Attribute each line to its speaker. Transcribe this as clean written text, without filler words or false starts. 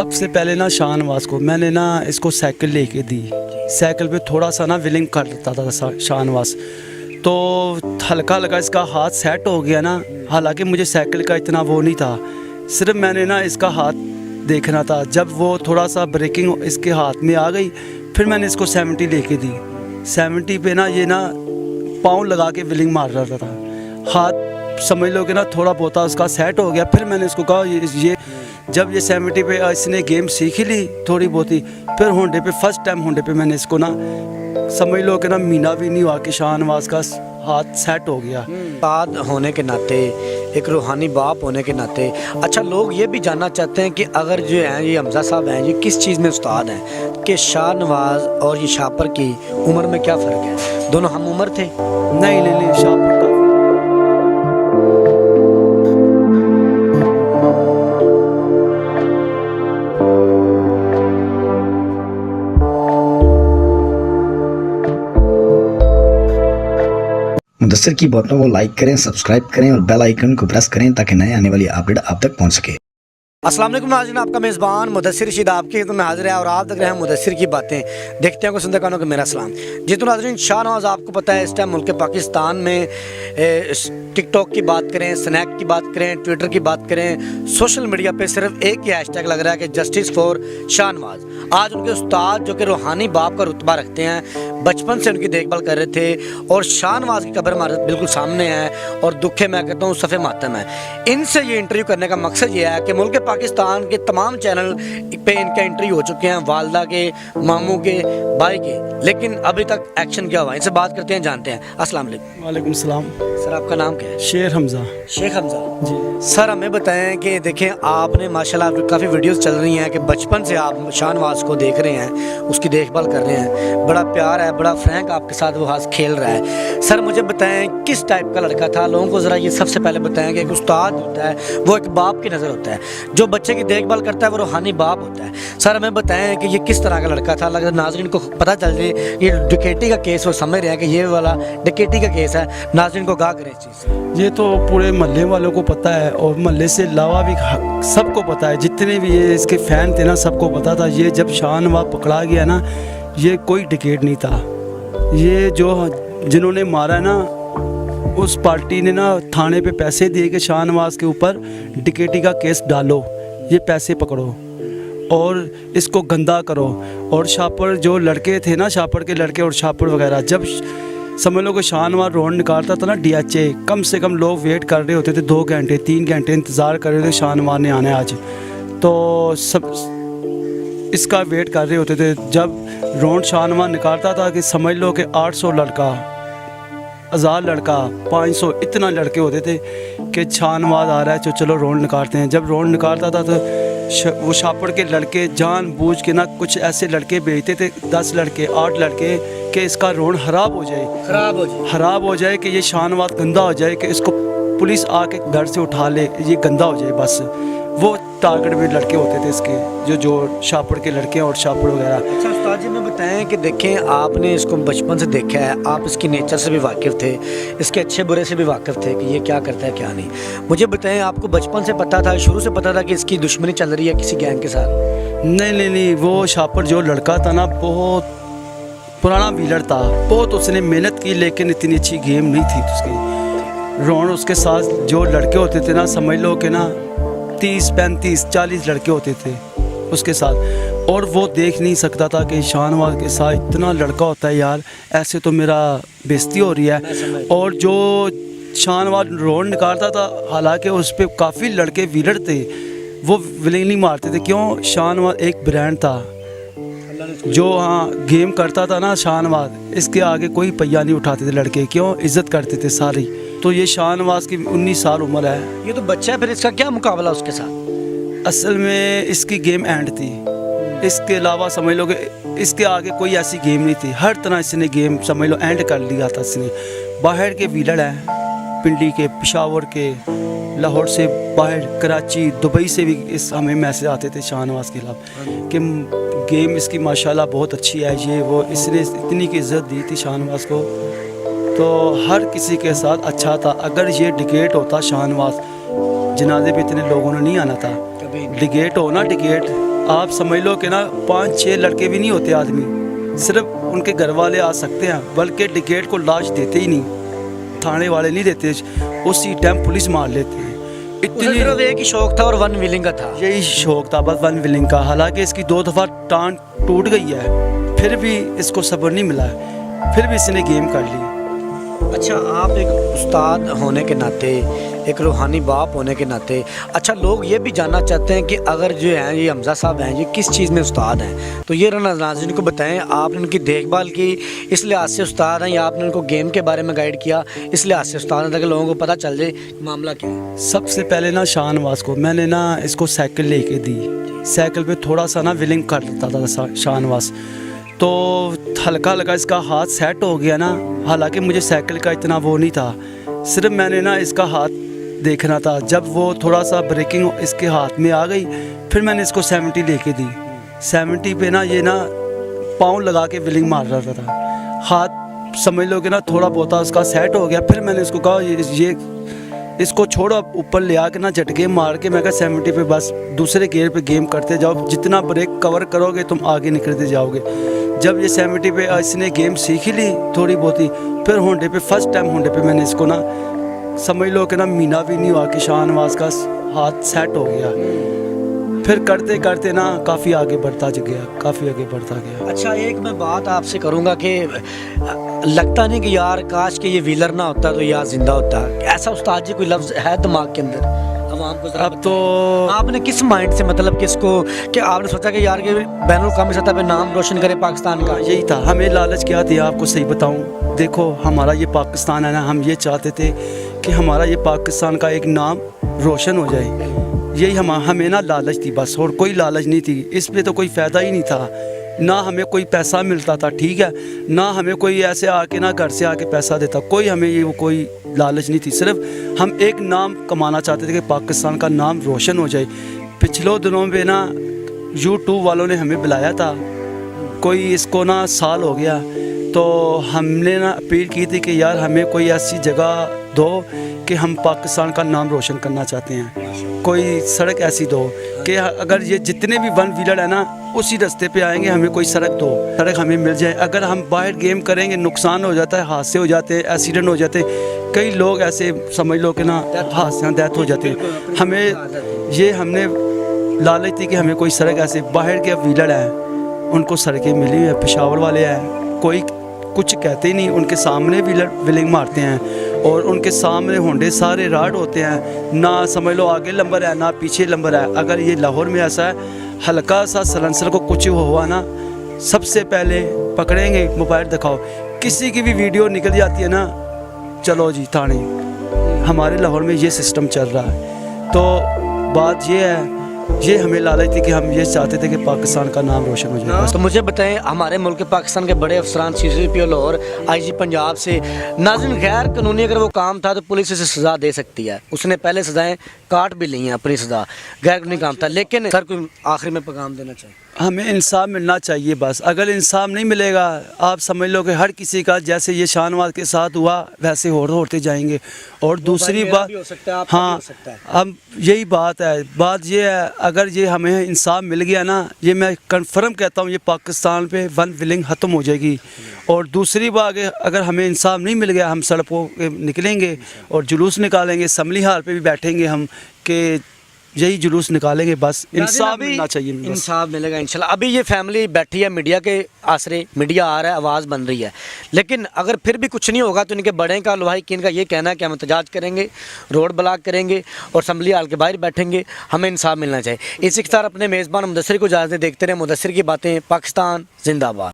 Speaker 1: सबसे पहले ना शाहनवाज को मैंने ना इसको साइकिल लेके दी। साइकिल पे थोड़ा सा ना विलिंग करता था शाहनवाज, तो हल्का हल्का इसका हाथ सेट हो गया ना। हालांकि मुझे साइकिल का इतना वो नहीं था, सिर्फ मैंने ना इसका हाथ देखना था। जब वो थोड़ा सा ब्रेकिंग इसके हाथ में आ गई, फिर मैंने इसको 70 लेके दी। 70 पे ना ये ना पाँव लगा के विलिंग मार रहा था। हाथ समझ लो कि ना थोड़ा बहुत उसका सेट हो गया। फिर मैंने इसको कहा ये जब ये 70 पे इसने गेम सीख ही ली थोड़ी बहुत ही, फिर होंडे पे फर्स्ट टाइम होंडे पे मैंने इसको ना समझ लो कि ना महीना भी नहीं हुआ कि शाहनवाज का हाथ सेट हो गया।
Speaker 2: उस्ताद होने के नाते, एक रूहानी बाप होने के नाते, अच्छा लोग ये भी जानना चाहते हैं कि अगर जो हैं ये हमजा साहब हैं, ये किस चीज़ में उस्ताद हैं, कि शाहनवाज और ये शापर की उम्र में क्या फ़र्क है? दोनों हम उम्र थे?
Speaker 1: नहीं शापर का
Speaker 3: मुदस्सिर की बातों को लाइक करें, सब्सक्राइब करें और बेल आइकन को प्रेस करें ताकि नए आने वाली अपडेट आप तक पहुंच सके।
Speaker 2: अस्सलाम वालेकुम नाज़रीन, आपका मेज़बान मुदस्सिर रशीद आपकी खिदमत में हाजिर है और आप देख रहे हैं मुदस्सिर की बातें। देखते हैं को सुनते कानों को मेरा सलाम जी। तो नाज़रीन, शाहनवाज आपको पता है इस टाइम मुल्क पाकिस्तान में टिकटॉक की बात करें, स्नैक की बात करें, ट्विटर की बात करें, सोशल मीडिया पे सिर्फ एक ही हैशटैग लग रहा है कि जस्टिस फॉर शाहनवाज। आज उनके उस्ताद जो कि रूहानी बाप का रुतबा रखते हैं, बचपन से उनकी देखभाल कर रहे थे और शाहनवाज की कब्र हमारे बिल्कुल सामने है और दुखे मैं कहता हूँ सफ़े मातम है। इनसे ये इंटरव्यू करने का मकसद ये है कि मुल्क पाकिस्तान के तमाम चैनल पे इनका इंटरव्यू हो चुके हैं, वालदा के, मामू के, भाई के, लेकिन अभी तक एक्शन क्या हुआ? इनसे बात करते हैं, जानते हैं। अस्सलाम वालेकुम।
Speaker 1: वालेकुम सलाम।
Speaker 2: सर आपका नाम क्या है?
Speaker 1: शेर हमजा।
Speaker 2: शेख हमजा
Speaker 1: जी
Speaker 2: सर, हमें बताएं कि देखें आपने माशाल्लाह काफ़ी वीडियोस चल रही हैं कि बचपन से आप शाहनवाज को देख रहे हैं, उसकी देखभाल कर रहे हैं, बड़ा प्यार है, बड़ा फ्रैंक आपके साथ वो हाथ खेल रहा है। सर मुझे बताएं किस टाइप का लड़का था? लोगों को ज़रा ये सबसे पहले बताएं कि एक उस्ताद होता है वो एक बाप की नज़र होता है, जो बच्चे की देखभाल करता है वो रूहानी बाप होता है। सर हमें बताएं कि ये किस तरह का लड़का था, अगर नाज़रीन को पता चल जाए ये डकैती का केस, वो समझ रहे हैं कि ये वाला डकैती का केस है, नाज़रीन को गा करें इस चीज़ से।
Speaker 1: ये तो पूरे मोहल्ले वालों को पता है और मोहल्ले से अलावा भी सबको पता है, जितने भी ये इसके फ़ैन थे ना सबको पता था। ये जब शाहनवाज पकड़ा गया ना, ये कोई डिकेट नहीं था। ये जो जिन्होंने मारा ना, उस पार्टी ने ना थाने पे पैसे दिए कि शाहनवाज के ऊपर डिकेटी का केस डालो, ये पैसे पकड़ो और इसको गंदा करो। और शापर जो लड़के थे ना, शापर के लड़के और शापर वगैरह, जब समझ लो कि शाहनवाज रोड निकालता था ना DHA, कम से कम लोग वेट कर रहे होते थे, 2 घंटे 3 घंटे इंतज़ार कर रहे थे शाहनवाज ने आना है आज, तो सब इसका वेट कर रहे होते थे। जब रोड शाहनवाज निकालता था कि समझ लो कि 800 लड़का, 1000 लड़का, 500 इतना लड़के होते थे कि शाहनवाज आ रहा है तो चलो रोड निकालते हैं। जब रोड निकालता था तो वो शापर के लड़के जानबूझ के ना कुछ ऐसे लड़के भेजते थे, 10 लड़के 8 लड़के, कि इसका रोड ख़राब हो जाए, ख़राब हो जाए कि ये शाहनवाज गंदा हो जाए, कि इसको पुलिस आके घर से उठा ले, ये गंदा हो जाए बस। वो टारगेट में लड़के होते थे इसके, जो शापर के लड़के और शापर वगैरह।
Speaker 2: अच्छा उस्ताद जी में बताएं कि देखें आपने इसको बचपन से देखा है, आप इसकी नेचर से भी वाकिफ़ थे, इसके अच्छे बुरे से भी वाकिफ़ थे कि ये क्या करता है क्या नहीं। मुझे बताएं आपको बचपन से पता था, शुरू से पता था कि इसकी दुश्मनी चल रही है किसी गैंग के साथ?
Speaker 1: नहीं, वो शापर जो लड़का था ना बहुत पुराना विलर था, बहुत उसने मेहनत की, लेकिन इतनी अच्छी गेम नहीं थी उसकी। रोन उसके साथ जो लड़के होते थे ना, समझ लो कि ना 30 35 40 लड़के होते थे उसके साथ, और वो देख नहीं सकता था कि शाहनवाज के साथ इतना लड़का होता है। यार ऐसे तो मेरा बेइज्जती हो रही है। और जो शाहनवाज रोड निकालता था, हालांकि उस पर काफ़ी लड़के विलर थे, वो विलिंग नहीं मारते थे। क्यों? शाहनवाज एक ब्रांड था जो गेम करता था ना शाहनवाज, इसके आगे कोई पहिया नहीं उठाते थे लड़के। क्यों? इज्जत करते थे सारी। तो ये शाहनवाज की 19 साल उम्र है,
Speaker 2: ये तो बच्चा है, फिर इसका क्या मुकाबला उसके साथ?
Speaker 1: असल में इसकी गेम एंड थी, इसके अलावा समझ लो कि इसके आगे कोई ऐसी गेम नहीं थी। हर तरह इसने गेम समझ लो एंड कर लिया था इसने। बाहर के विलर हैं, पिंडी के, पेशावर के, लाहौर से बाहर, कराची, दुबई से भी इस हमें मैसेज आते थे शाहनवाज के खिलाफ कि गेम इसकी माशाल्लाह बहुत अच्छी है, ये वो। इसने इतनी की इज़्ज़त दी थी शाहनवाज को, तो हर किसी के साथ अच्छा था। अगर ये डिकेट होता शाहनवाज, जनाजे पे इतने लोगों ने नहीं आना था। डिकेट हो ना, डिकेट आप समझ लो कि ना 5-6 लड़के भी नहीं होते आदमी, सिर्फ उनके घर वाले आ सकते हैं, बल्कि टिकट को लाश देते ही नहीं, थाने वाले नहीं देते, उसी टाइम पुलिस मार लेते हैं।
Speaker 2: उसे सिर्फ एक ही शौक था और वन विलिंग का था।
Speaker 1: यही शौक था बस वन विलिंग का। हालांकि इसकी 2 दफ़ा टांग टूट गई है, फिर भी इसको सब्र नहीं मिला है, फिर भी इसने गेम कर ली।
Speaker 2: अच्छा, आप एक उस्ताद होने के नाते, एक रूहानी बाप होने के नाते, अच्छा लोग ये भी जानना चाहते हैं कि अगर जो हैं ये हमजा साहब हैं, ये किस चीज़ में उस्ताद हैं, तो ये नाज़रीन को बताएं, आपने उनकी देखभाल की इस लिहाज से उस्ताद हैं, या आपने उनको गेम के बारे में गाइड किया इस लिहाज से उस्ताद हैं, ताकि लोगों को पता चल जाए मामला क्या है?
Speaker 1: सबसे पहले ना शाहनवाज को मैंने ना इसको साइकिल लेके दी, साइकिल पे थोड़ा सा ना विलिंग कर लेता था शाहनवाज, तो हल्का हल्का इसका हाथ सेट हो गया ना। हालांकि मुझे साइकिल का इतना वो नहीं था, सिर्फ मैंने ना इसका हाथ देखना था। जब वो थोड़ा सा ब्रेकिंग इसके हाथ में आ गई, फिर मैंने इसको 70 लेके दी। 70 पे ना ये ना पाँव लगा के विलिंग मार रहा था, हाथ समझ लो कि ना थोड़ा बहुत उसका सेट हो गया। फिर मैंने इसको कहा ये इसको छोड़ो, ऊपर ले आके ना झटके मार के, मैं कहा 70 पे बस दूसरे गियर पे गेम करते जाओ, जितना ब्रेक कवर करोगे तुम आगे निकलते जाओगे। जब ये 70 पे इसने गेम सीख ही ली थोड़ी बहुत ही, फिर होंडे पे फर्स्ट टाइम होंडे पे मैंने इसको ना समझ लो कि ना महीना भी नहीं हुआ कि शाहनवाज का हाथ सेट हो गया। फिर करते करते ना काफ़ी आगे बढ़ता गया, काफ़ी आगे बढ़ता गया।
Speaker 2: अच्छा, एक मैं बात आपसे करूंगा कि लगता नहीं कि यार काश कि ये व्हीलर ना होता तो यार जिंदा होता, ऐसा उस्ताद जी कोई लफ्ज़ है दिमाग के अंदर? अब को
Speaker 1: अब तो
Speaker 2: आपने किस माइंड से, मतलब किसको, कि आपने सोचा कि यार कि बैनुल-अक़वामी सतह पे नाम रोशन करे पाकिस्तान का?
Speaker 1: यही था, हमें लालच क्या थी आपको सही बताऊं, देखो हमारा ये पाकिस्तान है ना, हम ये चाहते थे कि हमारा ये पाकिस्तान का एक नाम रोशन हो जाए, यही हमें ना लालच थी बस, और कोई लालच नहीं थी। इस पे तो कोई फ़ायदा ही नहीं था, ना हमें कोई पैसा मिलता था, ठीक है, ना हमें कोई ऐसे आके ना घर से आके पैसा देता, कोई हमें ये वो कोई लालच नहीं थी। सिर्फ हम एक नाम कमाना चाहते थे कि पाकिस्तान का नाम रोशन हो जाए। पिछले दिनों में ना YouTube वालों ने हमें बुलाया था, कोई इसको ना साल हो गया, तो हमने ना अपील की थी कि यार हमें कोई ऐसी जगह दो कि हम पाकिस्तान का नाम रोशन करना चाहते हैं, कोई सड़क ऐसी दो कि अगर ये जितने भी वन व्हीलर है ना उसी रास्ते पे आएंगे, हमें कोई सड़क दो, सड़क हमें मिल जाए। अगर हम बाहर गेम करेंगे नुकसान हो जाता है, हादसे हो जाते हैं, एक्सीडेंट हो जाते हैं, कई लोग ऐसे समझ लो कि ना हादसे डेथ हो जाते हैं। हमें ये हमने लालच थी कि हमें कोई सड़क ऐसे, बाहर के व्हीलर हैं उनको सड़कें मिली हुई है, पेशावर वाले हैं कोई कुछ कहते ही नहीं, उनके सामने विलिंग मारते हैं और उनके सामने होंडे सारे राड होते हैं, ना समझ लो आगे लंबर है ना पीछे लंबर है। अगर ये लाहौर में ऐसा है, हल्का सा सलेंसर को कुछ हुआ ना, सबसे पहले पकड़ेंगे, मोबाइल दिखाओ, किसी की भी वीडियो निकल जाती है ना, चलो जी थाने। हमारे लाहौर में ये सिस्टम चल रहा है। तो बात ये है, ये हमें लालच थी कि हम ये चाहते थे कि पाकिस्तान का नाम रोशन हो जाए।
Speaker 2: तो मुझे बताएं, हमारे मुल्क पाकिस्तान के बड़े अफसरान CCP लाहौर, IG पंजाब से नाज़रीन, गैर कानूनी अगर वो काम था तो पुलिस इसे सज़ा दे सकती है, उसने पहले सज़ाएं काट भी ली हैं अपनी सज़ा, गैर कानूनी काम था। लेकिन सर कोई आखिर में पैगाम देना चाहिए?
Speaker 1: हमें इंसाफ मिलना चाहिए बस। अगर इंसाफ नहीं मिलेगा, आप समझ लो कि हर किसी का जैसे ये शाहनवाज के साथ हुआ वैसे होते जाएंगे। और दूसरी बात, हाँ अब यही बात है, बात ये है अगर ये हमें इंसाफ मिल गया ना, ये मैं कंफर्म कहता हूँ, ये पाकिस्तान पे वन विलिंग ख़त्म हो जाएगी। और दूसरी बात, अगर हमें इंसाफ नहीं मिल गया, हम सड़कों पे निकलेंगे और जुलूस निकालेंगे, असम्बली हाल पे भी बैठेंगे हम कि यही जुलूस निकालेंगे, बस इंसाफ मिलना चाहिए।
Speaker 2: इंसाफ मिलेगा इंशाल्लाह। अभी ये फैमिली बैठी है मीडिया के आसरे, मीडिया आ रहा है, आवाज़ बन रही है, लेकिन अगर फिर भी कुछ नहीं होगा तो इनके बड़े का लुहाई किन का ये कहना है कि हम एहतजाज करेंगे, रोड ब्लॉक करेंगे और असम्बली हाल के बाहर बैठेंगे, हमें इंसाफ मिलना चाहिए। इसी के साथ अपने मेज़बान मुदस्सिर को इजाज़त देखते रहे। मुदस्सिर की बातें, पाकिस्तान जिंदाबाद।